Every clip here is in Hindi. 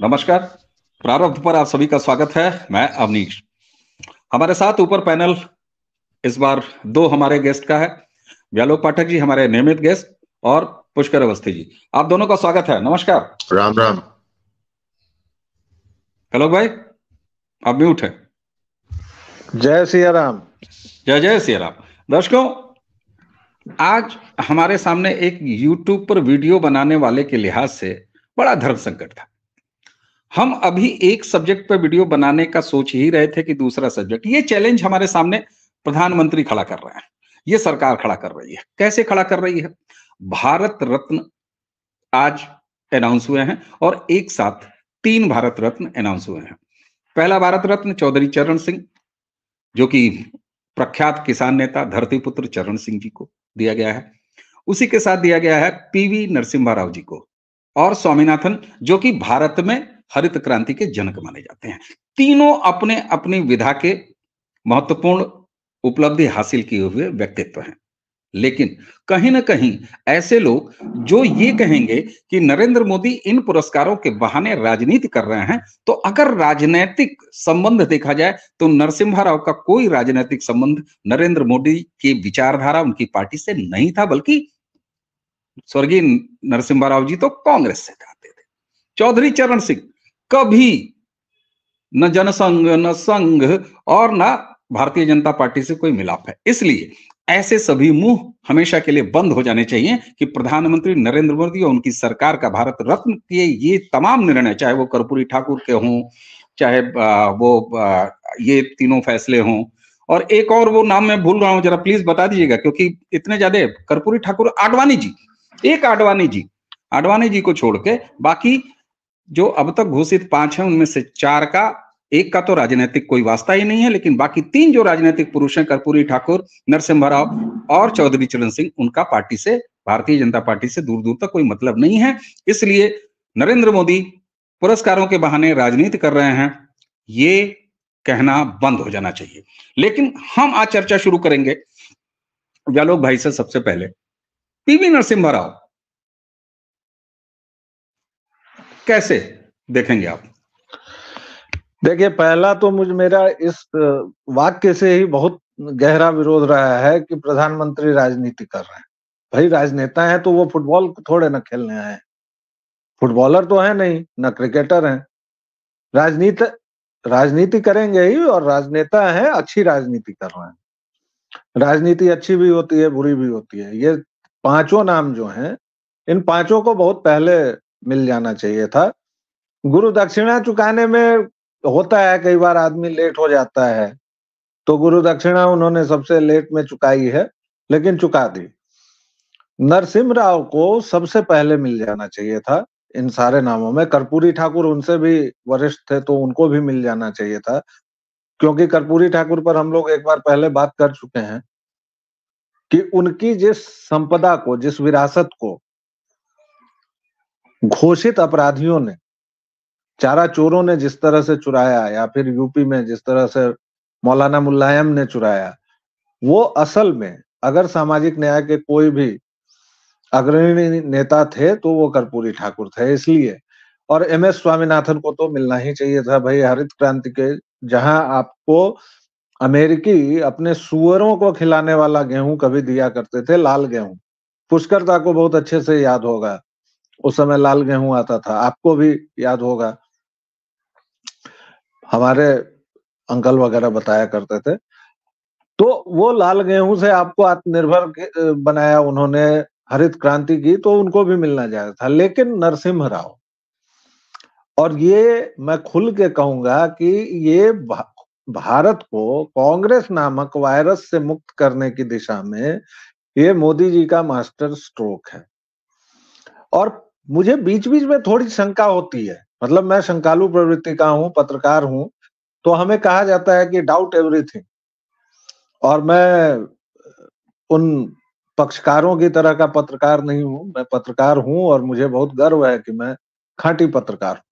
नमस्कार। प्रारब्ध पर आप सभी का स्वागत है। मैं अवनीश। हमारे साथ ऊपर पैनल इस बार दो हमारे गेस्ट का है। व्यालोक पाठक जी हमारे नियमित गेस्ट और पुष्कर अवस्थी जी, आप दोनों का स्वागत है। नमस्कार। राम राम। हेलो भाई, आप म्यूट है। जय सिया राम। जय जय सिया राम। दर्शकों, आज हमारे सामने एक यूट्यूब पर वीडियो बनाने वाले के लिहाज से बड़ा धर्म संकट था। हम अभी एक सब्जेक्ट पर वीडियो बनाने का सोच ही रहे थे कि दूसरा सब्जेक्ट, ये चैलेंज हमारे सामने प्रधानमंत्री खड़ा कर रहे हैं, ये सरकार खड़ा कर रही है। कैसे खड़ा कर रही है? भारत रत्न आज अनाउंस हुए हैं और एक साथ 3 भारत रत्न अनाउंस हुए हैं। पहला भारत रत्न चौधरी चरण सिंह, जो कि प्रख्यात किसान नेता धरतीपुत्र चरण सिंह जी को दिया गया है। उसी के साथ दिया गया है पीवी नरसिम्हा राव जी को, और स्वामीनाथन, जो कि भारत में हरित क्रांति के जनक माने जाते हैं। तीनों अपने अपनी विधा के महत्वपूर्ण उपलब्धि हासिल किए हुए व्यक्तित्व हैं। लेकिन कहीं ना कहीं ऐसे लोग जो ये कहेंगे कि नरेंद्र मोदी इन पुरस्कारों के बहाने राजनीति कर रहे हैं, तो अगर राजनीतिक संबंध देखा जाए तो नरसिम्हा राव का कोई राजनीतिक संबंध नरेंद्र मोदी की विचारधारा, उनकी पार्टी से नहीं था, बल्कि स्वर्गीय नरसिम्हा राव जी तो कांग्रेस से आते थे। चौधरी चरण सिंह कभी न जनसंघ, न संघ और न भारतीय जनता पार्टी से कोई मिलाप है। इसलिए ऐसे सभी मुंह हमेशा के लिए बंद हो जाने चाहिए कि प्रधानमंत्री नरेंद्र मोदी और उनकी सरकार का भारत रत्न के ये तमाम निर्णय, चाहे वो कर्पूरी ठाकुर के हों, चाहे ये तीनों फैसले हों, और एक और वो नाम मैं भूल रहा हूं, जरा प्लीज बता दीजिएगा, क्योंकि इतने ज्यादा। कर्पूरी ठाकुर, आडवाणी जी, एक आडवाणी जी को छोड़ के बाकी जो अब तक घोषित 5 हैं, उनमें से 4 का, एक का तो राजनीतिक कोई वास्ता ही नहीं है, लेकिन बाकी 3 जो राजनीतिक पुरुष हैं, कर्पूरी ठाकुर, नरसिम्हा राव और चौधरी चरण सिंह, उनका पार्टी से, भारतीय जनता पार्टी से दूर दूर तक कोई मतलब नहीं है। इसलिए नरेंद्र मोदी पुरस्कारों के बहाने राजनीति कर रहे हैं, ये कहना बंद हो जाना चाहिए। लेकिन हम आज चर्चा शुरू करेंगे व्यालोक भाई से। सबसे पहले पीवी नरसिम्हा राव कैसे देखेंगे आप? देखिए, पहला तो मेरा इस वाक्य से ही बहुत गहरा विरोध रहा है कि प्रधानमंत्री राजनीति कर रहे हैं। भाई, राजनेता हैं तो वो फुटबॉल थोड़े न खेलने आए हैं। फुटबॉलर तो है नहीं, न क्रिकेटर हैं। राजनीति करेंगे ही, और राजनेता हैं, अच्छी राजनीति कर रहे हैं। राजनीति अच्छी भी होती है, बुरी भी होती है। ये 5 नाम जो हैं, इन 5 को बहुत पहले मिल जाना चाहिए था। गुरु दक्षिणा चुकाने में होता है, कई बार आदमी लेट हो जाता है, तो गुरु दक्षिणा उन्होंने सबसे लेट में चुकाई है, लेकिन चुका दी। नरसिम्हा राव को सबसे पहले मिल जाना चाहिए था इन सारे नामों में। कर्पूरी ठाकुर उनसे भी वरिष्ठ थे, तो उनको भी मिल जाना चाहिए था, क्योंकि कर्पूरी ठाकुर पर हम लोग एक बार पहले बात कर चुके हैं कि उनकी जिस संपदा को, जिस विरासत को घोषित अपराधियों ने, चारा चोरों ने जिस तरह से चुराया, या फिर यूपी में जिस तरह से मौलाना मुलायम ने चुराया, वो असल में अगर सामाजिक न्याय के कोई भी अग्रणी नेता थे तो वो कर्पूरी ठाकुर थे। इसलिए, और एमएस स्वामीनाथन को तो मिलना ही चाहिए था। भाई, हरित क्रांति के, जहां आपको अमेरिकी अपने सुअरों को खिलाने वाला गेहूं कभी दिया करते थे, लाल गेहूं। पुष्करता को बहुत अच्छे से याद होगा, उस समय लाल गेहूं आता था, आपको भी याद होगा, हमारे अंकल वगैरह बताया करते थे। तो वो लाल गेहूं से आपको आत्मनिर्भर बनाया उन्होंने, हरित क्रांति की, तो उनको भी मिलना चाहिए था। लेकिन नरसिम्हा राव, और ये मैं खुल के कहूंगा कि ये भारत को कांग्रेस नामक वायरस से मुक्त करने की दिशा में ये मोदी जी का मास्टर स्ट्रोक है। और मुझे बीच बीच में थोड़ी शंका होती है, मतलब मैं शंकालु प्रवृत्ति का हूं, पत्रकार हूं, तो हमें कहा जाता है कि डाउट एवरीथिंग, और मैं उन पक्षकारों की तरह का पत्रकार नहीं हूं। मैं पत्रकार हूं और मुझे बहुत गर्व है कि मैं खांटी पत्रकार हूं।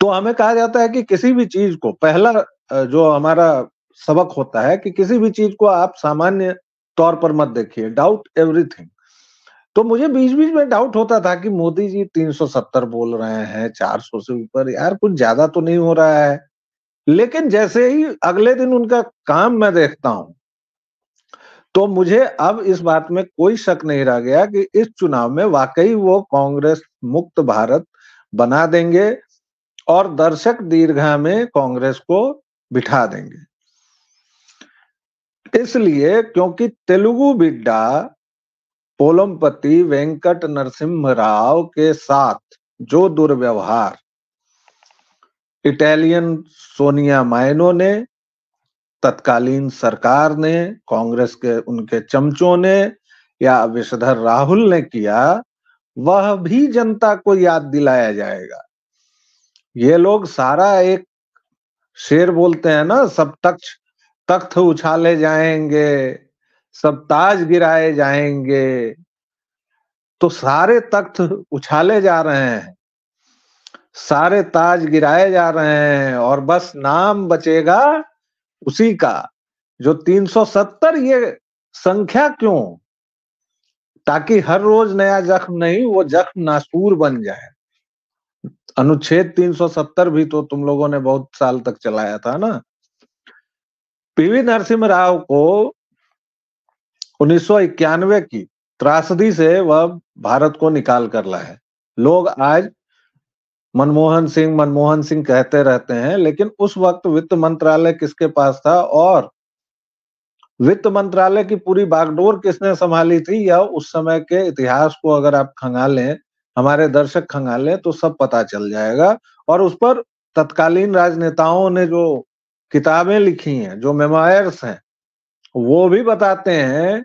तो हमें कहा जाता है कि किसी भी चीज को, पहला जो हमारा सबक होता है कि किसी भी चीज को आप सामान्य तौर पर मत देखिए, डाउट एवरीथिंग। तो मुझे बीच बीच में डाउट होता था कि मोदी जी 370 बोल रहे हैं, 400 से ऊपर, यार कुछ ज्यादा तो नहीं हो रहा है। लेकिन जैसे ही अगले दिन उनका काम मैं देखता हूं, तो मुझे अब इस बात में कोई शक नहीं रह गया कि इस चुनाव में वाकई वो कांग्रेस मुक्त भारत बना देंगे और दर्शक दीर्घा में कांग्रेस को बिठा देंगे। इसलिए क्योंकि तेलुगु बिड्डा पोलमपति वेंकट नरसिम्हा राव के साथ जो दुर्व्यवहार इटालियन सोनिया माइनो ने, तत्कालीन सरकार ने, कांग्रेस के उनके चमचों ने या विषधर राहुल ने किया, वह भी जनता को याद दिलाया जाएगा। ये लोग सारा एक शेर बोलते हैं ना, सब तख्त उछाले जाएंगे, सब ताज गिराए जाएंगे। तो सारे तख्त उछाले जा रहे हैं, सारे ताज गिराए जा रहे हैं, और बस नाम बचेगा उसी का जो 370। ये संख्या क्यों? ताकि हर रोज नया जख्म नहीं, वो जख्म नासूर बन जाए। अनुच्छेद 370 भी तो तुम लोगों ने बहुत साल तक चलाया था ना। पीवी नरसिम्हा राव को 1991 की त्रासदी से वह भारत को निकाल कर लाए। लोग आज मनमोहन सिंह कहते रहते हैं, लेकिन उस वक्त वित्त मंत्रालय किसके पास था और वित्त मंत्रालय की पूरी बागडोर किसने संभाली थी, यह उस समय के इतिहास को अगर आप खंगालें, हमारे दर्शक खंगालें, तो सब पता चल जाएगा। और उस पर तत्कालीन राजनेताओं ने जो किताबें लिखी हैं, जो मेमोयर्स हैं, वो भी बताते हैं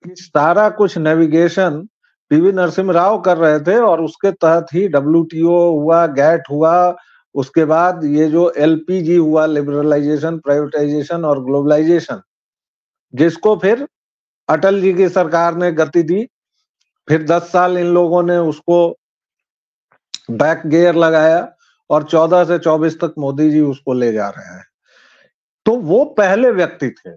कि सारा कुछ नेविगेशन पीवी नरसिम्हा राव कर रहे थे, और उसके तहत ही WTO हुआ, गैट हुआ, उसके बाद ये जो LPG हुआ, लिबरलाइजेशन, प्राइवेटाइजेशन और ग्लोबलाइजेशन, जिसको फिर अटल जी की सरकार ने गति दी। फिर 10 साल इन लोगों ने उसको बैक गियर लगाया, और 14 से 24 तक मोदी जी उसको ले जा रहे हैं। तो वो पहले व्यक्ति थे।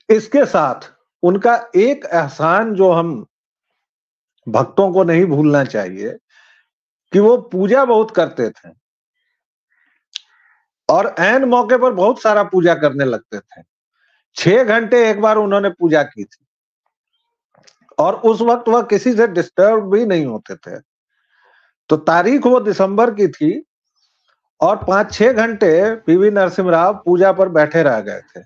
इसके साथ उनका एक एहसान जो हम भक्तों को नहीं भूलना चाहिए, कि वो पूजा बहुत करते थे, और ऐन मौके पर बहुत सारा पूजा करने लगते थे। 6 घंटे एक बार उन्होंने पूजा की थी, और उस वक्त वह किसी से डिस्टर्ब भी नहीं होते थे। तो तारीख वो दिसंबर की थी, और 5-6 घंटे पीवी नरसिम्हा राव पूजा पर बैठे रह गए थे।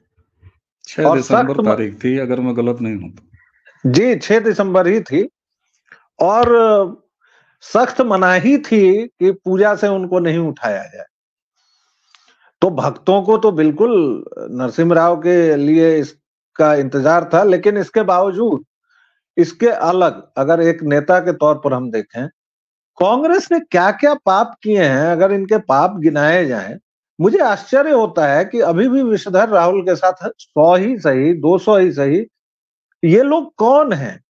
6 दिसंबर तारीख थी, अगर मैं गलत नहीं हूं तो। जी, 6 दिसंबर ही थी, और सख्त मनाही थी कि पूजा से उनको नहीं उठाया जाए। तो भक्तों को तो बिल्कुल नरसिम्हा राव के लिए इसका इंतजार था, लेकिन इसके बावजूद, इसके अलग अगर एक नेता के तौर पर हम देखें, कांग्रेस ने क्या क्या पाप किए हैं, अगर इनके पाप गिनाए जाएं, मुझे आश्चर्य होता है कि अभी भी विषधर राहुल के साथ 100 ही सही, 200 ही सही, ये लोग कौन हैं,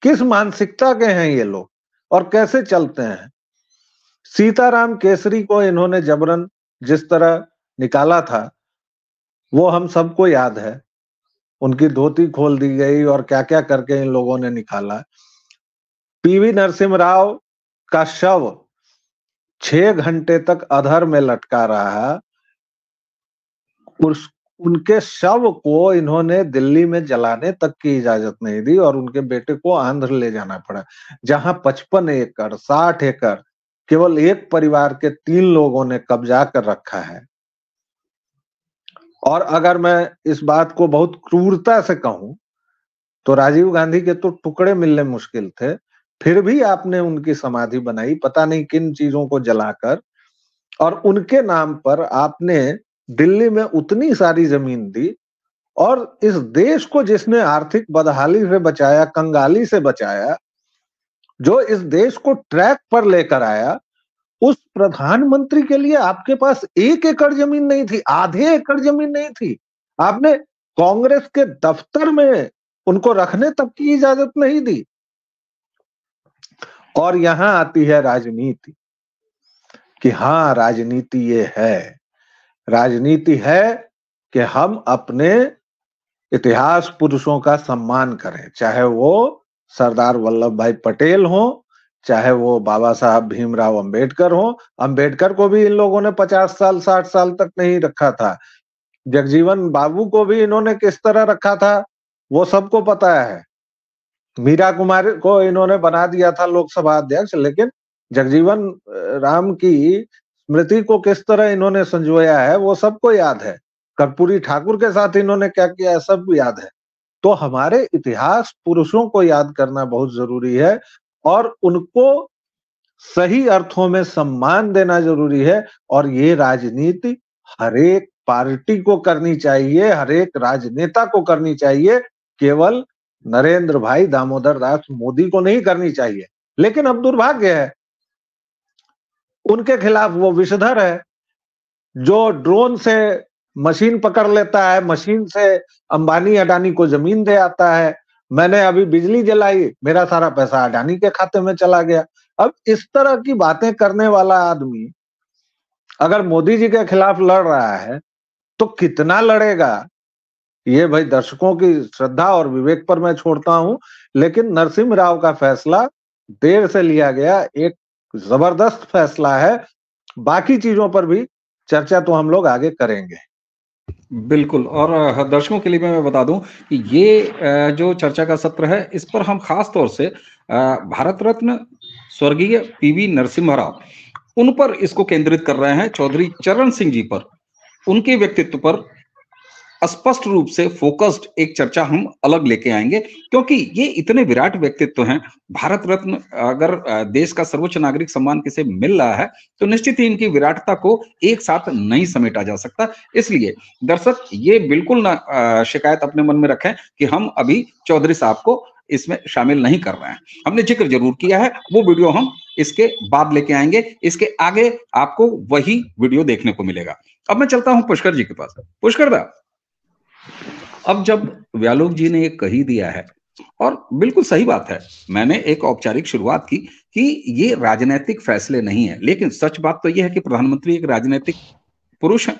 किस मानसिकता के हैं ये लोग, और कैसे चलते हैं। सीताराम केसरी को इन्होंने जबरन जिस तरह निकाला था, वो हम सबको याद है। उनकी धोती खोल दी गई, और क्या क्या करके इन लोगों ने निकाला। पीवी नरसिम्हा राव का शव 6 घंटे तक अधर में लटका रहा। उनके शव को इन्होंने दिल्ली में जलाने तक की इजाजत नहीं दी, और उनके बेटे को आंध्र ले जाना पड़ा, जहां 55 एकड़ 60 एकड़ केवल एक परिवार के 3 लोगों ने कब्जा कर रखा है। और अगर मैं इस बात को बहुत क्रूरता से कहूं, तो राजीव गांधी के तो टुकड़े मिलने मुश्किल थे, फिर भी आपने उनकी समाधि बनाई, पता नहीं किन चीजों को जलाकर, और उनके नाम पर आपने दिल्ली में उतनी सारी जमीन दी। और इस देश को जिसने आर्थिक बदहाली से बचाया, कंगाली से बचाया, जो इस देश को ट्रैक पर लेकर आया, उस प्रधानमंत्री के लिए आपके पास 1 एकड़ जमीन नहीं थी, आधे एकड़ जमीन नहीं थी। आपने कांग्रेस के दफ्तर में उनको रखने तक की इजाजत नहीं दी। और यहां आती है राजनीति, कि हाँ, राजनीति ये है, राजनीति है कि हम अपने इतिहास पुरुषों का सम्मान करें, चाहे वो सरदार वल्लभ भाई पटेल हो, चाहे वो बाबा साहब भीमराव अंबेडकर हो। अंबेडकर को भी इन लोगों ने 50 साल 60 साल तक नहीं रखा था। जगजीवन बाबू को भी इन्होंने किस तरह रखा था वो सबको पता है। मीरा कुमारी को इन्होंने बना दिया था लोकसभा अध्यक्ष, लेकिन जगजीवन राम की स्मृति को किस तरह इन्होंने संजोया है वो सबको याद है। कर्पूरी ठाकुर के साथ इन्होंने क्या किया है सब याद है। तो हमारे इतिहास पुरुषों को याद करना बहुत जरूरी है और उनको सही अर्थों में सम्मान देना जरूरी है। और ये राजनीति हरेक पार्टी को करनी चाहिए, हरेक राजनेता को करनी चाहिए, केवल नरेंद्र भाई दामोदर दास मोदी को नहीं करनी चाहिए। लेकिन अब दुर्भाग्य है उनके खिलाफ वो विषधर है जो ड्रोन से मशीन पकड़ लेता है, मशीन से अंबानी अडानी को जमीन दे आता है। मैंने अभी बिजली जलाई, मेरा सारा पैसा अडानी के खाते में चला गया। अब इस तरह की बातें करने वाला आदमी अगर मोदी जी के खिलाफ लड़ रहा है तो कितना लड़ेगा, ये भाई दर्शकों की श्रद्धा और विवेक पर मैं छोड़ता हूं। लेकिन नरसिम्हा राव का फैसला देर से लिया गया, एक जबरदस्त फैसला है। बाकी चीजों पर भी चर्चा तो हम लोग आगे करेंगे। बिल्कुल। और दर्शकों के लिए मैं बता दूं कि ये जो चर्चा का सत्र है इस पर हम खास तौर से भारत रत्न स्वर्गीय पीवी नरसिम्हा राव उन पर इसको केंद्रित कर रहे हैं, चौधरी चरण सिंह जी पर, उनके व्यक्तित्व पर स्पष्ट रूप से फोकस्ड एक चर्चा हम अलग लेके आएंगे, क्योंकि ये इतने विराट व्यक्तित्व हैं। भारत रत्न अगर देश का सर्वोच्च नागरिक सम्मान किसे मिल रहा है तो निश्चित ही इनकी विराटता को एक साथ नहीं समेटा जा सकता। इसलिए दर्शक ये बिल्कुल ना शिकायत अपने मन में रखें कि हम अभी चौधरी साहब को इसमें शामिल नहीं कर रहे हैं। हमने जिक्र जरूर किया है, वो वीडियो हम इसके बाद लेके आएंगे। इसके आगे आपको वही वीडियो देखने को मिलेगा। अब मैं चलता हूं पुष्कर जी के पास। पुष्कर दा, अब जब व्यालोक जी ने ये कही दिया है, और बिल्कुल सही बात है, मैंने एक औपचारिक शुरुआत की कि ये राजनीतिक फैसले नहीं है, लेकिन सच बात तो यह है कि प्रधानमंत्री एक राजनीतिक पुरुष है,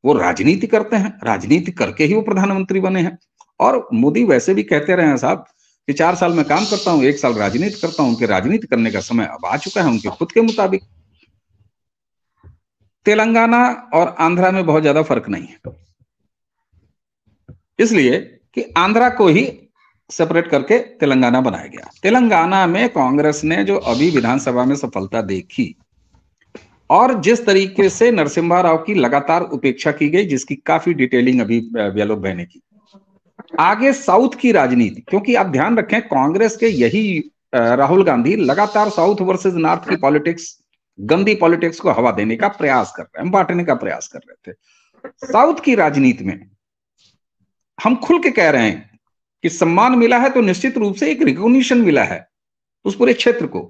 वो राजनीति करते हैं, राजनीति करके ही वो प्रधानमंत्री बने हैं। और मोदी वैसे भी कहते रहे हैं साहब कि 4 साल में काम करता हूं, 1 साल राजनीति करता हूं। उनके राजनीति करने का समय अब आ चुका है उनके खुद के मुताबिक। तेलंगाना और आंध्रा में बहुत ज्यादा फर्क नहीं है, इसलिए कि आंध्रा को ही सेपरेट करके तेलंगाना बनाया गया। तेलंगाना में कांग्रेस ने जो अभी विधानसभा में सफलता देखी और जिस तरीके से नरसिम्हा राव की लगातार उपेक्षा की गई, जिसकी काफी डिटेलिंग अभी व्यालोक भाई ने की, आगे साउथ की राजनीति, क्योंकि आप ध्यान रखें कांग्रेस के यही राहुल गांधी लगातार साउथ वर्सेस नॉर्थ की पॉलिटिक्स, गंदी पॉलिटिक्स को हवा देने का प्रयास कर रहे हैं, बांटने का प्रयास कर रहे थे। साउथ की राजनीति में हम खुल के कह रहे हैं कि सम्मान मिला है तो निश्चित रूप से एक रिकॉग्निशन मिला है उस पूरे क्षेत्र को।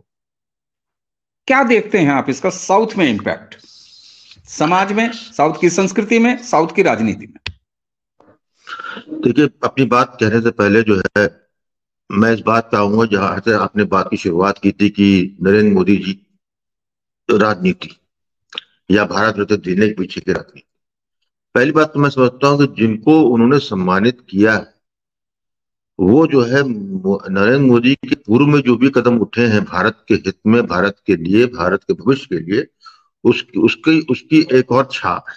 क्या देखते हैं आप इसका साउथ में इंपैक्ट, समाज में, साउथ की संस्कृति में, साउथ की राजनीति में? देखिए, अपनी बात कहने से पहले जो है मैं इस बात पे आऊंगा जहां से आपने बात की शुरुआत की थी कि नरेंद्र मोदी जी राजनीति या भारत रत्न देने के पीछे की राजनीति। पहली बात तो मैं समझता हूं कि जिनको उन्होंने सम्मानित किया है वो जो है नरेंद्र मोदी के पूर्व में जो भी कदम उठे हैं भारत के हित में, भारत के लिए, भारत के भविष्य के लिए, उसकी एक और छाप है,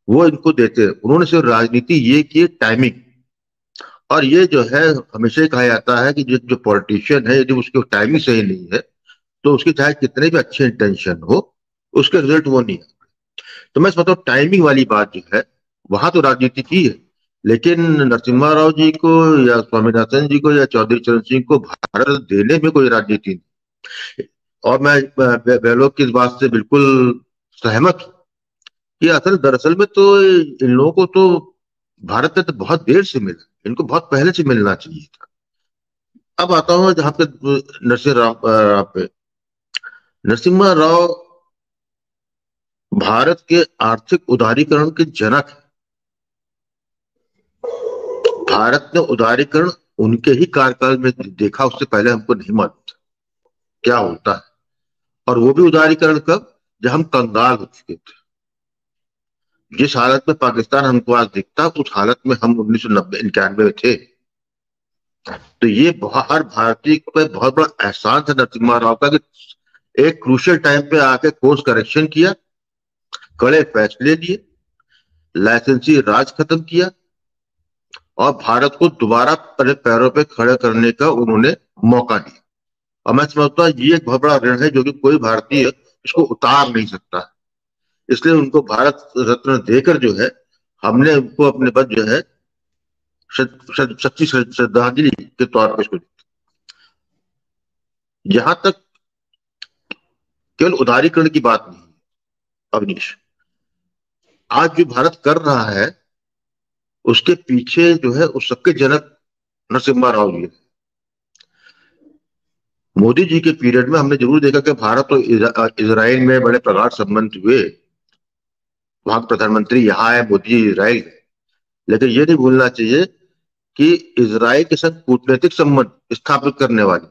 वो इनको देते हैं। उन्होंने सिर्फ राजनीति ये की टाइमिंग, और ये जो है हमेशा ही कहा जाता है कि जो पॉलिटिशियन है यदि उसकी टाइमिंग सही नहीं है तो उसके चाहे कितने भी अच्छे इंटेंशन हो उसके रिजल्ट वो नहीं है। तो मैं समझता हूँ टाइमिंग वाली बात जो है वहां तो राजनीति की है, लेकिन नरसिम्हा राव जी को या स्वामीनाथन जी को या चौधरी चरण सिंह को भारत देने में कोई राजनीति नहीं। और मैं व्यालोक की इस बात से बिल्कुल सहमत हूं कि दरअसल में तो इन लोगों को तो भारत में तो बहुत देर से मिला, इनको बहुत पहले से मिलना चाहिए था। अब आता हूं जहां पे नरसिम्हा राव भारत के आर्थिक उदारीकरण के जनक है। भारत ने उदारीकरण उनके ही कार्यकाल में देखा, उससे पहले हमको नहीं मालूम था क्या होता है। और वो भी उदारीकरण कब, जब हम कंगाल हो चुके थे। जिस हालत में पाकिस्तान हमको आज दिखता उस हालत में हम 1990-91 में थे। तो ये हर भारतीय पे बहुत बड़ा एहसान था नरसिम्हा राव का कि एक क्रूशियल टाइम पे आके कोर्स करेक्शन किया, कड़े फैसले लिए, लाइसेंसी राज खत्म किया और भारत को दोबारा अपने पैरों पे खड़े करने का उन्होंने मौका दिया। और मैं समझता हूँ ये एक बहुत बड़ा ऋण है जो कि कोई भारतीय इसको उतार नहीं सकता। इसलिए उनको भारत रत्न देकर जो है हमने उनको अपने पद जो है सच्ची श्रद्धांजलि के तौर पर इसको। यहां तक केवल उदारीकरण की बात नहीं अवनीश, आज जो भारत कर रहा है उसके पीछे जो है उस सबके जनक नरसिम्हा राव जी। मोदी जी के पीरियड में हमने जरूर देखा कि भारत और इजराइल में बड़े प्रगाढ़ संबंध हुए, वहां के प्रधानमंत्री यहाँ आए, मोदी जी इजराइल गए, लेकिन ये नहीं भूलना चाहिए कि इजराइल के साथ कूटनीतिक संबंध स्थापित करने वाले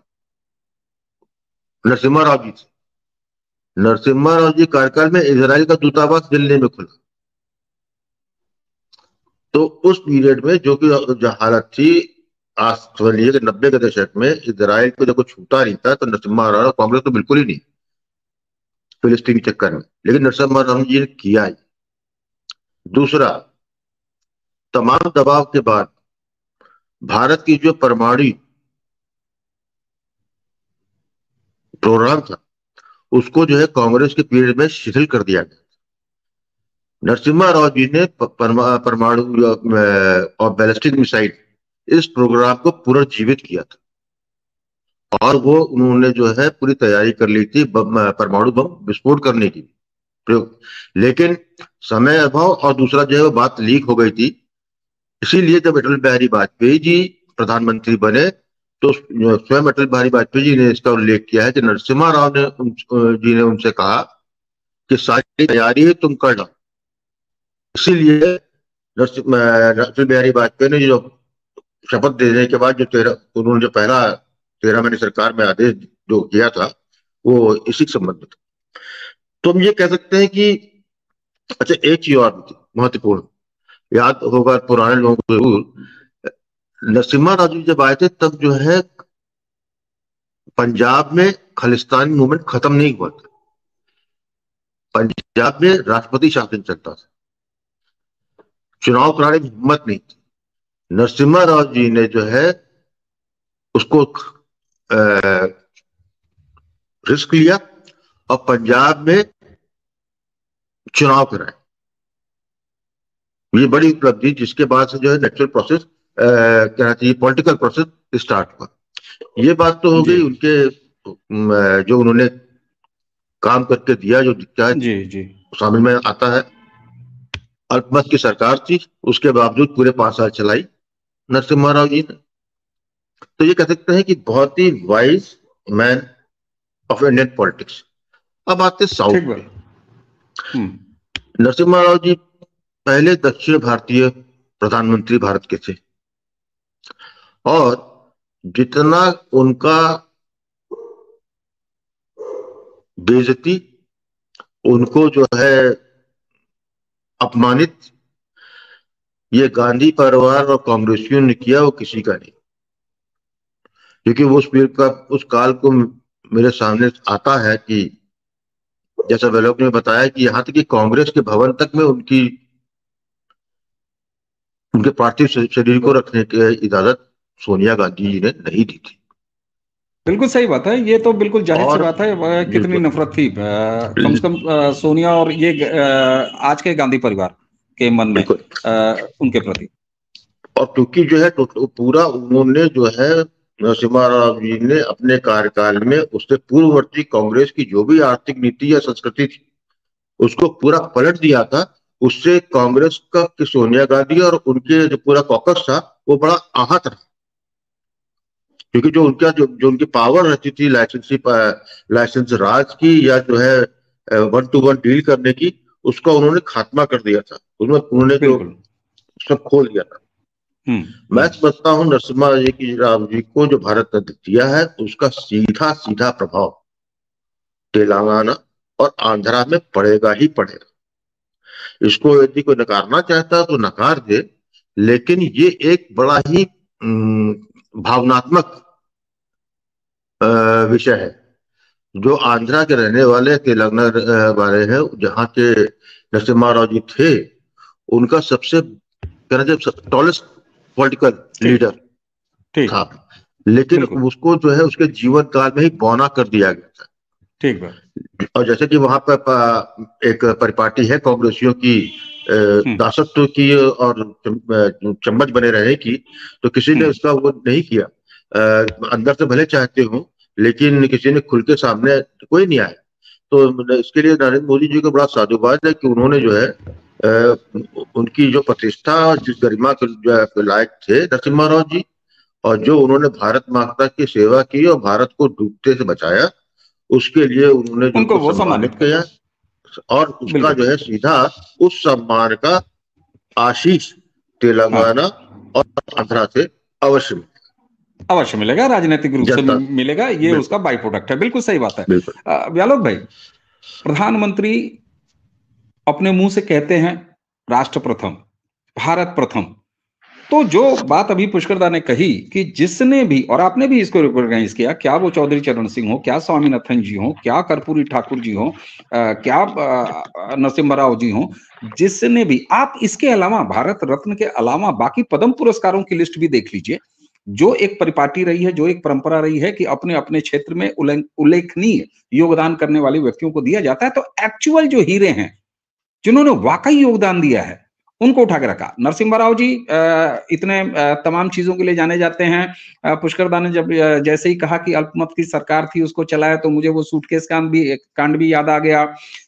नरसिम्हा राव जी थे। नरसिम्हा राव जी कार्यकाल में इजराइल का दूतावास दिल्ली में खुला। तो उस पीरियड में जो हालत थी, आज समझिए कि 90 के दशक में इजराइल को जब छूटा नहीं था तो नरसिम्हा राव कांग्रेस तो बिल्कुल ही नहीं फिलिस्तीन के चक्कर में, लेकिन नरसिम्हा राव जी ने किया ही। दूसरा, तमाम दबाव के बाद भारत की जो परमाणु प्रोग्राम था उसको जो है कांग्रेस के पीरियड में शिथिल कर दिया गया। नरसिम्हा राव जी ने परमाणु और बैलिस्टिक मिसाइल इस प्रोग्राम को पुनर्जीवित किया था और वो उन्होंने जो है पूरी तैयारी कर ली थी परमाणु बम विस्फोट करने की प्रयोग, लेकिन समय अभाव और दूसरा जो है वो बात लीक हो गई थी। इसीलिए जब अटल बिहारी वाजपेयी जी प्रधानमंत्री बने तो स्वयं अटल बिहारी वाजपेयी जी ने इसका उल्लेख किया है कि नरसिम्हा राव जी ने उनसे कहा कि सारी तैयारी है तुम कर लो। इसीलिए अटल बिहारी वाजपेयी ने जो शपथ देने के बाद उन्होंने जो पहला 13 महीने सरकार में आदेश जो किया था वो इसी संबंध में था। तो हम ये कह सकते हैं कि अच्छा एक चीज और थी महत्वपूर्ण, याद होगा पुराने लोगों को जरूर, नरसिम्हा राव जी जब आए थे तब जो है पंजाब में खालिस्तानी मूवमेंट खत्म नहीं हुआ था। पंजाब में राष्ट्रपति शासन चलता था, चुनाव कराने की हिम्मत नहीं थी। नरसिम्हा राव जी ने जो है उसको रिस्क लिया और पंजाब में चुनाव कराए। ये बड़ी उपलब्धि जिसके बाद से जो है नेचुरल प्रोसेस कहना चाहिए पॉलिटिकल प्रोसेस स्टार्ट हुआ। ये बात तो हो गई उनके जो उन्होंने काम करके दिया, जो दिखता है जी शामिल में आता है। अल्पमत की सरकार थी, उसके बावजूद पूरे 5 साल चलाई नरसिम्हा राव जी ने। तो ये कह सकते हैं कि बहुत ही wise man of Indian politics. अब आते साउथ। नरसिम्हा राव जी पहले दक्षिण भारतीय प्रधानमंत्री भारत के थे और जितना उनका बेइज्जती, उनको जो है अपमानित ये गांधी परिवार और कांग्रेसियों ने किया, वो किसी का नहीं। क्योंकि वो उस काल को मेरे सामने आता है कि जैसा वेलोक ने बताया कि यहां तक कि कांग्रेस के भवन तक में उनके पार्थिव शरीर को रखने की इजाजत सोनिया गांधी जी ने नहीं दी थी। बिल्कुल सही बात है, ये तो बिल्कुल जाहिर सी बात है। कितनी नफरत थी कम से कम सोनिया और ये आज के गांधी परिवार के मन में उनके प्रति। और क्योंकि जो है तो पूरा उन्होंने जो है नरसिम्हा राव जी ने अपने कार्यकाल में उससे पूर्ववर्ती कांग्रेस की जो भी आर्थिक नीति या संस्कृति थी उसको पूरा पलट दिया था। उससे कांग्रेस का सोनिया गांधी और उनके जो पूरा कॉकस था वो बड़ा आहत रहा, क्योंकि जो उनकी पावर रहती थी लाइसेंस राज की या जो है 1-to-1 डील करने की, उसका उन्होंने खात्मा कर दिया था। उन्होंने जो सब खोल दिया था। मैं समझता हूँ नरसिम्हा राव जी को जो भारत ने दिया है उसका सीधा सीधा प्रभाव तेलंगाना और आंध्रा में पड़ेगा ही पड़ेगा। इसको यदि कोई नकारना चाहता है तो नकार दे, लेकिन ये एक बड़ा ही भावनात्मक विषय है। जो आंध्रा के रहने वाले, तेलंगाना वाले हैं, जहाँ के नरसिम्हा राव जी थे, उनका सबसे कहना चाहिए टॉलेस्ट पॉलिटिकल लीडर था, लेकिन उसको जो है उसके जीवन काल में ही बौना कर दिया गया था। ठीक है। और जैसे कि वहां पर एक परिपाटी है कांग्रेसियों की दासत्व की और चम्मच बने रहे की, तो किसी ने उसका वो नहीं किया। अंदर से भले चाहते हो, लेकिन किसी ने खुल के सामने कोई नहीं आया। तो इसके लिए नरेंद्र मोदी जी को बड़ा साधुवाद है कि उन्होंने जो है उनकी जो प्रतिष्ठा और जिस गरिमा के लायक थे नरसिम्हा राव जी, और जो उन्होंने भारत माता की सेवा की और भारत को डूबते से बचाया, उसके लिए उन्होंने जो उनको वो सम्मानित किया, और उसका जो है सीधा उस सम्मान का आशीष तेलंगाना और आंध्रा से अवश्य मिलेगा, राजनीतिक रूप से मिलेगा। ये उसका बाई प्रोडक्ट है। बिल्कुल सही बात है। व्यालोक भाई, प्रधानमंत्री अपने मुंह से कहते हैं राष्ट्र प्रथम, भारत प्रथम, तो जो बात अभी पुष्करदा ने कही कि जिसने भी, और आपने भी इसको रिकॉग्नाइज किया, क्या वो चौधरी चरण सिंह हो, क्या स्वामीनाथन जी हो, क्या कर्पूरी ठाकुर जी हो, क्या नरसिम्हा राव जी हो, जिसने भी, आप इसके अलावा भारत रत्न के अलावा बाकी पद्म पुरस्कारों की लिस्ट भी देख लीजिए। जो एक परिपाटी रही है, जो एक परंपरा रही है कि अपने अपने क्षेत्र में उल्लेखनीय योगदान करने वाले व्यक्तियों को दिया जाता है, तो एक्चुअल जो हीरे हैं, जिन्होंने वाकई योगदान दिया है, उनको उठा के रखा। नरसिम्हा राव जी इतने तमाम चीजों के लिए जाने जाते हैं। पुष्करदा ने जब जैसे ही कहा कि अल्पमत की सरकार थी, उसको चलाया, तो मुझे वो सूटकेस कांड भी याद आ गया।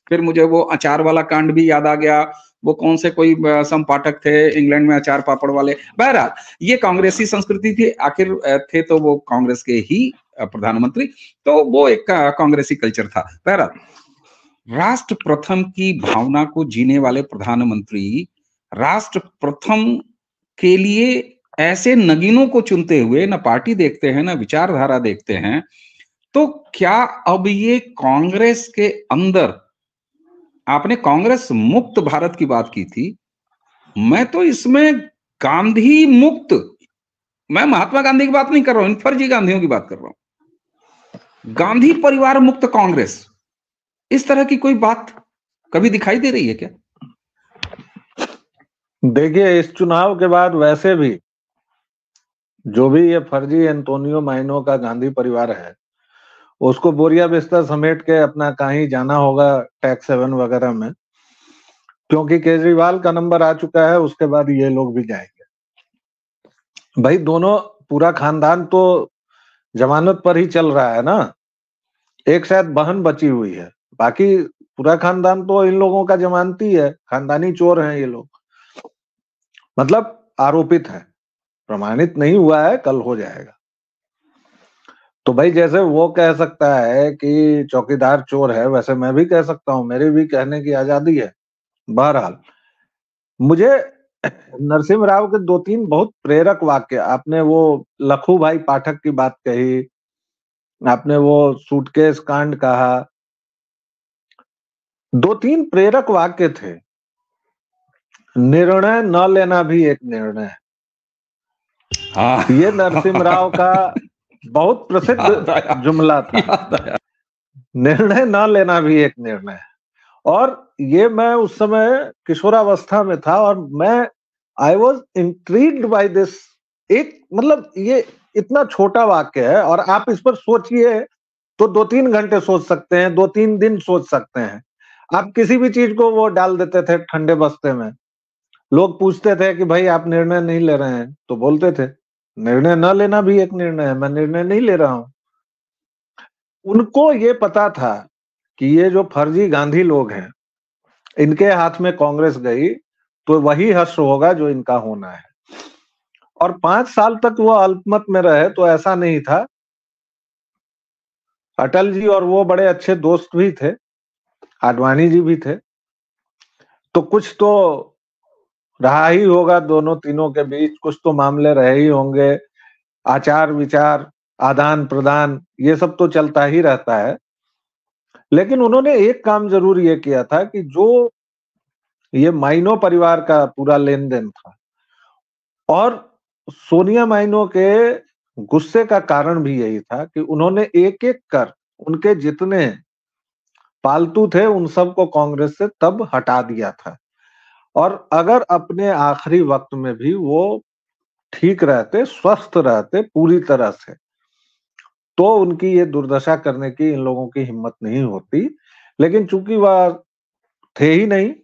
फिर मुझे वो अचार वाला कांड भी याद आ गया। वो कौन से कोई संपाठक थे इंग्लैंड में अचार पापड़ वाले। बहरहाल ये कांग्रेसी संस्कृति थी, आखिर थे तो वो कांग्रेस के ही प्रधानमंत्री, तो वो एक कांग्रेसी कल्चर था। बहरहाल राष्ट्र प्रथम की भावना को जीने वाले प्रधानमंत्री राष्ट्र प्रथम के लिए ऐसे नगीनों को चुनते हुए न पार्टी देखते हैं, न विचारधारा देखते हैं, तो क्या अब ये कांग्रेस के अंदर, आपने कांग्रेस मुक्त भारत की बात की थी, मैं तो इसमें गांधी मुक्त, मैं महात्मा गांधी की बात नहीं कर रहा हूं, इन फर्जी गांधियों की बात कर रहा हूं, गांधी परिवार मुक्त कांग्रेस, इस तरह की कोई बात कभी दिखाई दे रही है क्या? देखिए, इस चुनाव के बाद वैसे भी जो भी ये फर्जी एंटोनियो माइनो का गांधी परिवार है, उसको बोरिया बिस्तर समेट के अपना कहीं जाना होगा टैक्स हेवन वगैरह में, क्योंकि केजरीवाल का नंबर आ चुका है। उसके बाद ये लोग भी जाएंगे। भाई दोनों, पूरा खानदान तो जमानत पर ही चल रहा है ना। एक शायद बहन बची हुई है, बाकी पूरा खानदान तो इन लोगों का जमानती है, खानदानी चोर हैं ये लोग। मतलब आरोपित है, प्रमाणित नहीं हुआ है, कल हो जाएगा। तो भाई जैसे वो कह सकता है कि चौकीदार चोर है, वैसे मैं भी कह सकता हूँ, मेरी भी कहने की आजादी है। बहरहाल मुझे नरसिम्हा राव के 2-3 बहुत प्रेरक वाक्य, आपने वो लखू भाई पाठक की बात कही, आपने वो सूटकेस कांड कहा, 2-3 प्रेरक वाक्य थे। निर्णय न लेना भी एक निर्णय है। हाँ। ये नरसिम्हा राव का बहुत प्रसिद्ध जुमला था। निर्णय न लेना भी एक निर्णय है। और ये मैं उस समय किशोरावस्था में था और मैं I was intrigued by this. एक मतलब ये इतना छोटा वाक्य है और आप इस पर सोचिए तो 2-3 घंटे सोच सकते हैं, 2-3 दिन सोच सकते हैं। आप किसी भी चीज को वो डाल देते थे ठंडे बस्ते में। लोग पूछते थे कि भाई आप निर्णय नहीं ले रहे हैं, तो बोलते थे निर्णय न लेना भी एक निर्णय है, मैं निर्णय नहीं ले रहा हूं। उनको ये पता था कि ये जो फर्जी गांधी लोग हैं, इनके हाथ में कांग्रेस गई तो वही हश्र होगा जो इनका होना है। और 5 साल तक वो अल्पमत में रहे तो ऐसा नहीं था। अटल जी और वो बड़े अच्छे दोस्त भी थे, आडवाणी जी भी थे, तो कुछ तो रहा ही होगा दोनों तीनों के बीच, कुछ तो मामले रहे ही होंगे, आचार विचार आदान प्रदान ये सब तो चलता ही रहता है। लेकिन उन्होंने एक काम जरूर ये किया था कि जो ये माइनो परिवार का पूरा लेन देन था और सोनिया माइनो के गुस्से का कारण भी यही था कि उन्होंने एक एक कर उनके जितने पालतू थे उन सबको कांग्रेस से तब हटा दिया था। और अगर अपने आखिरी वक्त में भी वो ठीक रहते, स्वस्थ रहते पूरी तरह से, तो उनकी ये दुर्दशा करने की इन लोगों की हिम्मत नहीं होती। लेकिन चूंकि वह थे ही नहीं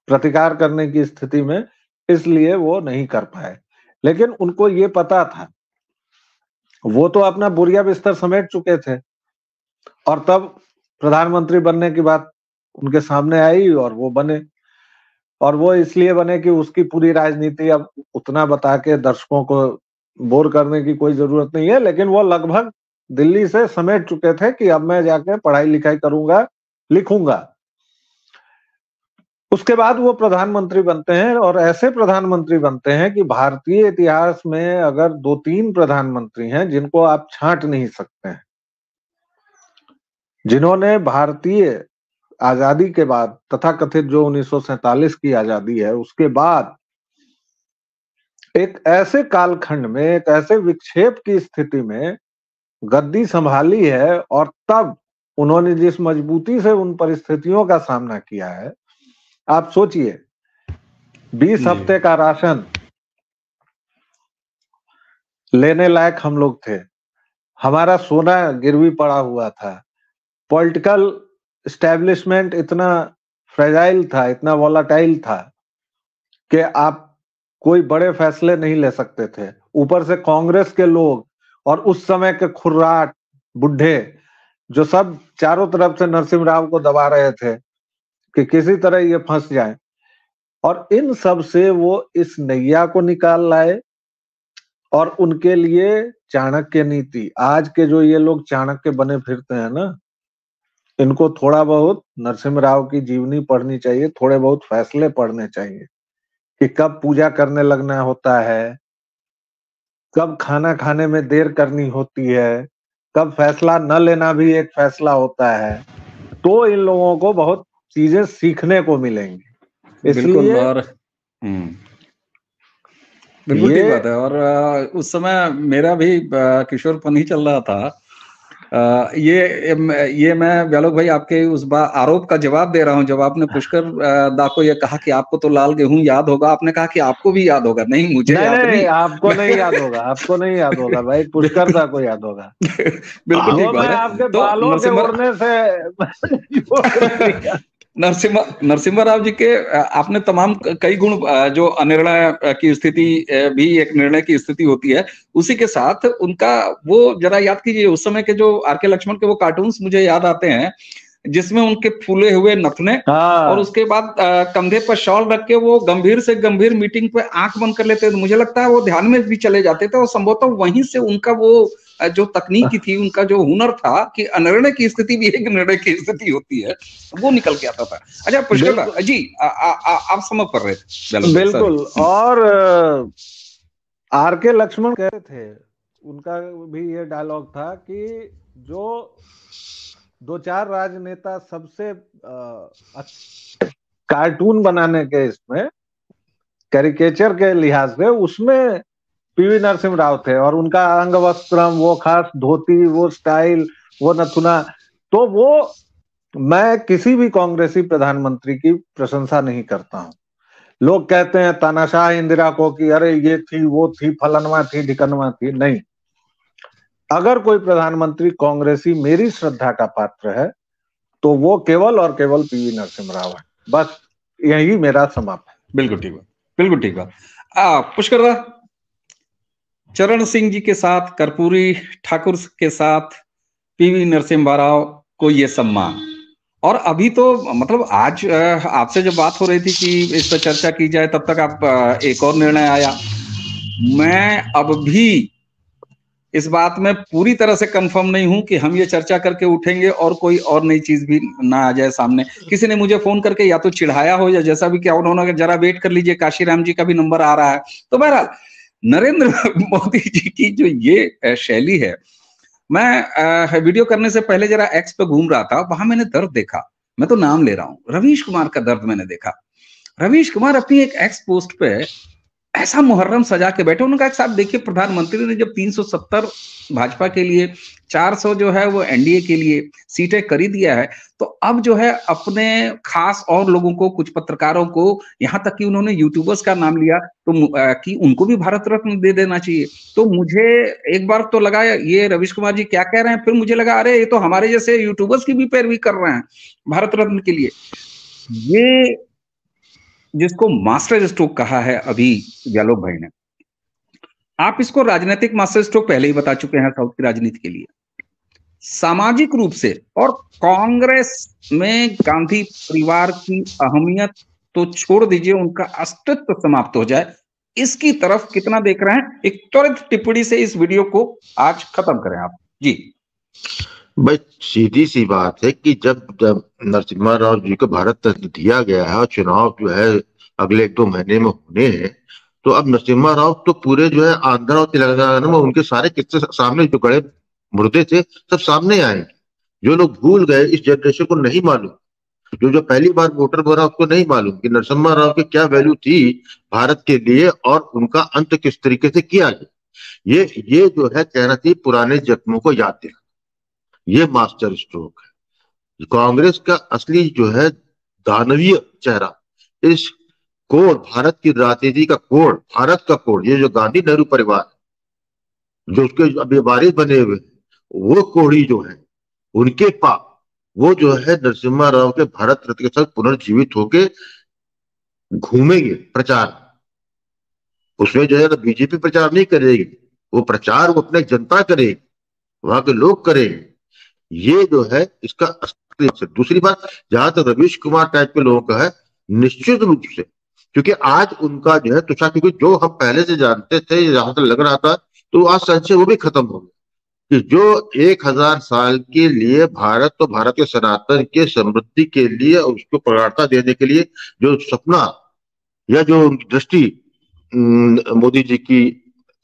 प्रतिकार करने की स्थिति में, इसलिए वो नहीं कर पाए। लेकिन उनको ये पता था, वो तो अपना बोरिया बिस्तर समेट चुके थे और तब प्रधानमंत्री बनने की बात उनके सामने आई और वो बने। और वो इसलिए बने कि उसकी पूरी राजनीति अब उतना बता के दर्शकों को बोर करने की कोई जरूरत नहीं है, लेकिन वो लगभग दिल्ली से समेट चुके थे कि अब मैं जाके पढ़ाई लिखाई करूंगा, लिखूंगा। उसके बाद वो प्रधानमंत्री बनते हैं और ऐसे प्रधानमंत्री बनते हैं कि भारतीय इतिहास में अगर 2-3 प्रधानमंत्री हैं जिनको आप छांट नहीं सकते हैं, जिन्होंने भारतीय आजादी के बाद तथाकथित जो 1947 की आजादी है उसके बाद एक ऐसे कालखंड में, एक ऐसे विक्षेप की स्थिति में गद्दी संभाली है और तब उन्होंने जिस मजबूती से उन परिस्थितियों का सामना किया है, आप सोचिए 20 हफ्ते का राशन लेने लायक हम लोग थे, हमारा सोना गिरवी पड़ा हुआ था, पॉलिटिकल एस्टेब्लिशमेंट इतना फ्रेजाइल था, इतना वॉलाटाइल था कि आप कोई बड़े फैसले नहीं ले सकते थे। ऊपर से कांग्रेस के लोग और उस समय के खुर्राट बुढ़े जो सब चारों तरफ से नरसिम्हा राव को दबा रहे थे कि किसी तरह ये फंस जाए, और इन सब से वो इस नैया को निकाल लाए। और उनके लिए चाणक्य नीति, आज के जो ये लोग चाणक्य बने फिरते हैं ना, इनको थोड़ा बहुत नरसिम्हा राव की जीवनी पढ़नी चाहिए, थोड़े बहुत फैसले पढ़ने चाहिए कि कब पूजा करने लगना होता है, कब खाना खाने में देर करनी होती है, कब फैसला न लेना भी एक फैसला होता है। तो इन लोगों को बहुत चीजें सीखने को मिलेंगी। बिल्कुल। और बिल्कुल ठीक बात है। और उस समय मेरा भी किशोरपन ही चल रहा था। ये मैं व्यालोक भाई आपके उस आरोप का जवाब दे रहा हूं। जब आपने पुष्कर दा को ये कहा कि आपको तो लाल गेहूं याद होगा, आपने कहा कि आपको भी याद होगा। नहीं, मुझे याद नहीं। आपको नहीं याद होगा, आपको नहीं याद होगा भाई, पुष्कर दा को याद होगा। बिल्कुल ठीक बात है। आपके बालों के उड़ने से नरसिम्हा राव जी के आपने तमाम कई गुण, जो अनिर्णय की स्थिति भी एक निर्णय की स्थिति होती है, उसी के साथ उनका वो जरा याद कीजिए। उस समय के जो आर के लक्ष्मण के वो कार्टून्स मुझे याद आते हैं, जिसमें उनके फूले हुए नथने और उसके बाद कंधे पर शॉल रख के वो गंभीर से गंभीर मीटिंग पे आंख बंद कर लेते थे। मुझे लगता है वो ध्यान में भी चले जाते थे और संभवतः वहीं से उनका वो जो तकनीकी थी, उनका जो हुनर था कि अनिर्णय की स्थिति भी एक निर्णय की स्थिति होती है, वो निकल के आता था। अच्छा पुष्कर जी, आप समझ कर रहे थे। बिल्कुल। और आर के लक्ष्मण कहते थे, उनका भी ये डायलॉग था कि जो 2-4 राजनेता सबसे कार्टून बनाने के, इसमें कैरिकेचर के लिहाज से, उसमें पीवी नरसिम्हा राव थे। और उनका अंग वस्त्रम, वो खास धोती, वो स्टाइल, वो नथुना, तो वो मैं किसी भी कांग्रेसी प्रधानमंत्री की प्रशंसा नहीं करता हूं। लोग कहते हैं तानाशाह इंदिरा को कि अरे ये थी, वो थी, फलनवा थी, ढिकनवा थी। नहीं, अगर कोई प्रधानमंत्री कांग्रेसी मेरी श्रद्धा का पात्र है तो वो केवल और केवल पीवी नरसिम्हा राव है। बस यही मेरा समापन। बिल्कुल ठीक बात, बिल्कुल ठीक बात। पुष्कर दा, चरण सिंह जी के साथ, कर्पूरी ठाकुर के साथ पीवी नरसिम्हा राव को ये सम्मान, और अभी तो मतलब आज आपसे जब बात हो रही थी कि इस पर चर्चा की जाए, तब तक आप एक और निर्णय आया। मैं अब भी इस बात में पूरी तरह से कंफर्म नहीं हूं कि हम ये चर्चा करके उठेंगे और कोई और नई चीज भी ना आ जाए सामने। किसी ने मुझे फोन करके या तो चिढ़ाया हो या जैसा भी क्या, उन्होंने जरा वेट कर लीजिए, काशीराम जी का भी नंबर आ रहा है। तो बहरहाल नरेंद्र मोदी जी की जो ये शैली है, मैं वीडियो करने से पहले जरा एक्स पे घूम रहा था, वहां मैंने दर्द देखा। मैं तो नाम ले रहा हूं, रवीश कुमार का दर्द मैंने देखा। रवीश कुमार अपनी एक एक्स पोस्ट पे ऐसा मुहर्रम सजा के बैठे। उन्होंने कहा साहब देखिए, प्रधानमंत्री ने जब 370 भाजपा के लिए, 400 जो है वो एनडीए के लिए सीटें कर ही दिया है, तो अब जो है अपने खास और लोगों को, कुछ पत्रकारों को, यहाँ तक कि उन्होंने यूट्यूबर्स का नाम लिया, तो कि उनको भी भारत रत्न दे देना चाहिए। तो मुझे एक बार तो लगा ये रवीश कुमार जी क्या कह रहे हैं, फिर मुझे लगा अरे ये तो हमारे जैसे यूट्यूबर्स की भी पैरवी कर रहे हैं भारत रत्न के लिए। ये जिसको मास्टर स्ट्रोक कहा है अभी व्यालोक भाई ने, आप इसको राजनीतिक मास्टर स्ट्रोक पहले ही बता चुके हैं साउथ की राजनीति के लिए। सामाजिक रूप से और कांग्रेस में गांधी परिवार की अहमियत तो छोड़ दीजिए, उनका अस्तित्व समाप्त हो जाए, इसकी तरफ कितना देख रहे हैं? एक त्वरित टिप्पणी से इस वीडियो को आज खत्म करें आप जी। भाई सीधी सी बात है कि जब नरसिम्हा राव जी को भारत रत्न दिया गया है और चुनाव जो है अगले 1-2 महीने में होने हैं, तो अब नरसिम्हा राव तो पूरे जो है आंध्र और तेलंगाना में उनके सारे किस्से सामने, जो गड़े मुर्दे थे सब सामने आएंगे। जो लोग भूल गए, इस जनरेशन को नहीं मालूम, जो पहली बार वोटर बना उसको नहीं मालूम कि नरसिम्हा राव की क्या वैल्यू थी भारत के लिए और उनका अंत किस तरीके से किया गया। ये जो है कहना चाहिए पुराने जख्मों को याद दिला। ये मास्टर स्ट्रोक है। कांग्रेस का असली जो है दानवीय चेहरा, इस कोड, भारत की राजनीति का कोड, भारत का कोड, ये जो गांधी नेहरू परिवार जो उसके अभी वारिस बने हुए, वो कोड़ी जो है उनके पाप, वो जो है नरसिम्हा राव के भारत रत्न के साथ पुनर्जीवित होके घूमेंगे प्रचार। उसमें जो है ना बीजेपी प्रचार नहीं करेगी, वो प्रचार वो अपने जनता करेगी, वहां के लोग करेंगे। ये जो है इसका असली। दूसरी बात, जहां तक रवीश कुमार टाइप के लोगों का है, निश्चित रूप से, क्योंकि आज उनका जो है तुषार, क्योंकि जो हम पहले से जानते थे, जहां तक लग रहा था, तो आज संशय वो भी खत्म हो गया कि जो 1000 साल के लिए भारत, तो भारत के सनातन के समृद्धि के लिए, उसको प्रगाढ़ता देने के लिए जो सपना या जो दृष्टि मोदी जी की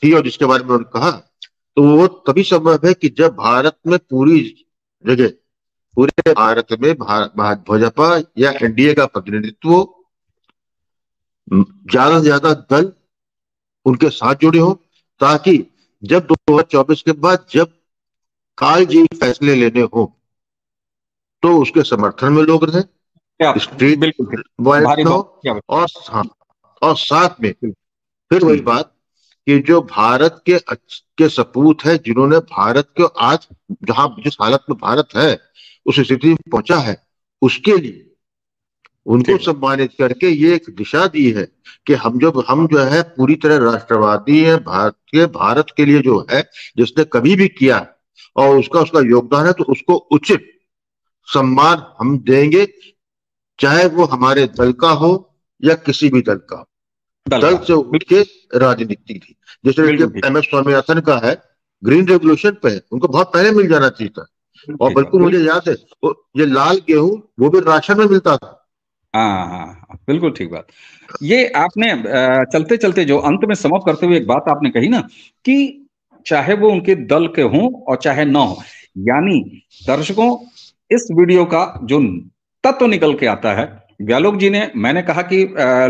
थी और जिसके बारे में उन्होंने कहा, तो वो तभी संभव है कि जब भारत में पूरी जगह, पूरे भारत में भाजपा या एनडीए का प्रतिनिधित्व, ज्यादा से ज्यादा दल उनके साथ जुड़े हो, ताकि जब 2024 के बाद जब कालजी फैसले लेने हो तो उसके समर्थन में लोग रहे, स्ट्रीट वायलेंस हो, और साथ में फिर वही बात कि जो भारत के सपूत है, जिन्होंने भारत को आज जहां जिस हालत में भारत है उस स्थिति में पहुंचा है, उसके लिए उनको सम्मानित करके ये एक दिशा दी है कि हम जो है पूरी तरह राष्ट्रवादी है, भारत के लिए जो है जिसने कभी भी किया और उसका योगदान है, तो उसको उचित सम्मान हम देंगे, चाहे वो हमारे दल का हो या किसी भी दल का। दल से उठ के राजनीति थी, जैसे एम एस स्वामीनाथन का है, ग्रीन रेवोल्यूशन पे है, उनको बहुत पहले मिल जाना चाहिए था। और बिल्कुल मुझे याद है ये लाल गेहूं वो भी राशन में मिलता था। हाँ, बिल्कुल ठीक बात। ये आपने चलते चलते जो अंत में समाप्त करते हुए एक बात आपने कही ना, कि चाहे वो उनके दल के हों और चाहे ना हो, यानी दर्शकों इस वीडियो का जो तत्व निकल के आता है, व्यालोक जी ने, मैंने कहा कि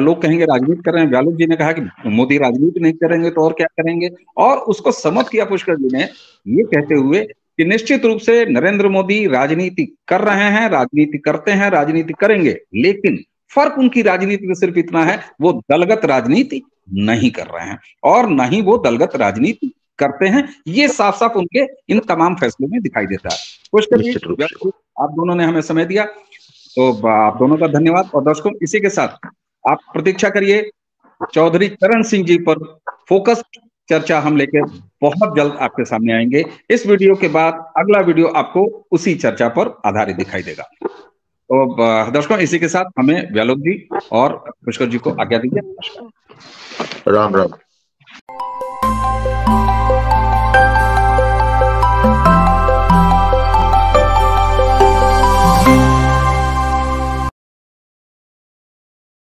लोग कहेंगे राजनीति कर रहे हैं, व्यालोक जी ने कहा कि मोदी राजनीति नहीं करेंगे तो और क्या करेंगे, और उसको समझ किया पुष्कर जी ने ये कहते हुए कि निश्चित रूप से नरेंद्र मोदी राजनीति कर रहे हैं, राजनीति करते हैं, राजनीति करेंगे, लेकिन फर्क उनकी राजनीति में सिर्फ इतना है, वो दलगत राजनीति नहीं कर रहे हैं और न ही वो दलगत राजनीति करते हैं। ये साफ साफ उनके इन तमाम फैसलों में दिखाई देता है। पुष्कर जी, आप दोनों ने हमें समय दिया, तो आप दोनों का धन्यवाद। और दर्शकों, इसी के साथ आप प्रतीक्षा करिए चौधरी चरण सिंह जी पर फोकस चर्चा हम लेकर बहुत जल्द आपके सामने आएंगे। इस वीडियो के बाद अगला वीडियो आपको उसी चर्चा पर आधारित दिखाई देगा। तो दर्शकों, इसी के साथ हमें व्यालोक जी और पुष्कर जी को आज्ञा दीजिए। राम राम।